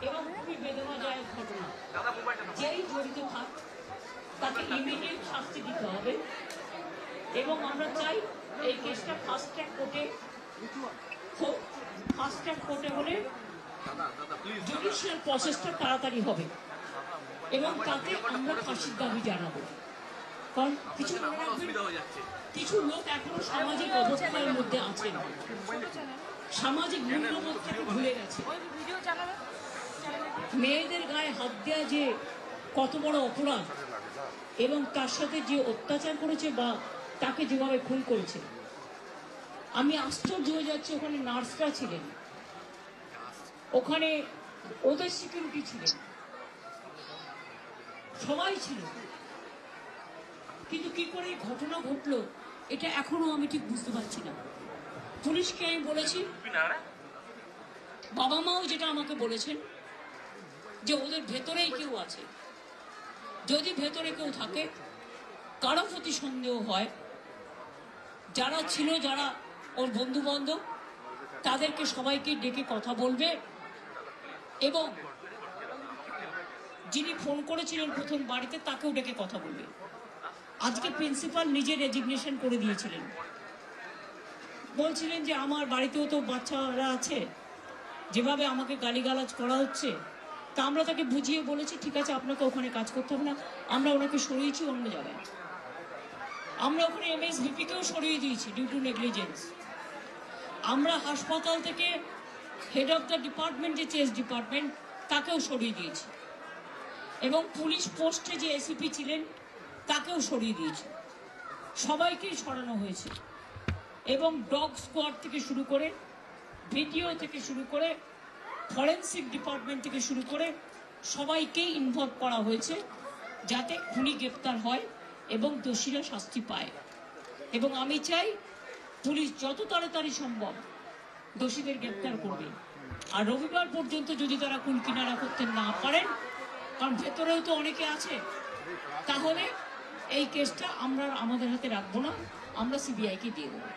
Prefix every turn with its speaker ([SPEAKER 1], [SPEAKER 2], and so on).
[SPEAKER 1] এবং খুবই বেদনাদায়ক ঘটনা। যেই জড়িত থাক তাকে ইমিডিয়েট শাস্তি দিতে হবে এবং আমরা চাই এই কেসটা ফাস্ট ট্র্যাক কোর্টে হোক। ফাস্ট ট্র্যাক কোর্টে হলে জুডিশিয়াল প্রসেসটা তাড়াতাড়ি হবে এবং তাতে আমরা ফাঁসির দাবি জানাবো। কারণ কিছু লোক এখনো সামাজিক অবস্থার মধ্যে আছেন, সামাজিক মূল্যবোধটাকে ভুলে গেছে। মেয়েদের গায়ে হাত দেওয়া যে কত বড় অপরাধ এবং তার সাথে যে অত্যাচার করেছে বা তাকে যেভাবে খুন করেছে, আমি আশ্চর্য হয়ে যাচ্ছি। ওখানে নার্সরা ছিলেন, ওখানে ওদের সিকিউরিটি ছিলেন, সবাই ছিল, কিন্তু কি করে ঘটনা ঘটলো এটা এখনো আমি ঠিক বুঝতে পারছি না। পুলিশকে আমি বলেছি, বাবা মাও যেটা আমাকে বলেছেন যে ওদের ভেতরেই কেউ আছে, যদি ভেতরে কেউ থাকে, কারো প্রতি সন্দেহ হয়, যারা ছিল, যারা ওর বন্ধু বান্ধব, তাদেরকে সবাইকে ডেকে কথা বলবে এবং যিনি ফোন করেছিলেন প্রথম বাড়িতে তাকেও ডেকে কথা বলবে। আজকে প্রিন্সিপাল নিজে রেজিগনেশন করে দিয়েছিলেন, বলছিলেন যে আমার বাড়িতেও তো বাচ্চারা আছে, যেভাবে আমাকে গালিগালাজ করা হচ্ছে। তা আমরা তাকে বুঝিয়ে বলেছি, ঠিক আছে আপনাকে ওখানে কাজ করতে হবে না, আমরা ওনাকে সরিয়েছি অন্য জায়গায়। আমরা ওখানে MSVP-কেও সরিয়ে দিয়েছি ডিউ টু নেগলিজেন্স। আমরা হাসপাতাল থেকে হেড অফ দ্য ডিপার্টমেন্ট, যে চেস ডিপার্টমেন্ট, তাকেও সরিয়ে দিয়েছি এবং পুলিশ পোস্টে যে ACP ছিলেন তাকেও সরিয়ে দিয়েছি। সবাইকেই সরানো হয়েছে এবং ডগ স্কোয়াড থেকে শুরু করে, ভিডিও থেকে শুরু করে, ফরেন্সিক ডিপার্টমেন্ট থেকে শুরু করে সবাইকেই ইনভলভ করা হয়েছে যাতে খুনি গ্রেপ্তার হয় এবং দোষীরা শাস্তি পায়। এবং আমি চাই পুলিশ যত তাড়াতাড়ি সম্ভব দোষীদের গ্রেপ্তার করবে। আর রবিবার পর্যন্ত যদি তারা কুল কিনারা করতে না পারেন, কারণ ভেতরেও তো অনেকে আছে, তাহলে এই কেসটা আমরা আমাদের হাতে রাখবো না, আমরা CBI-কে দিয়ে দেবো।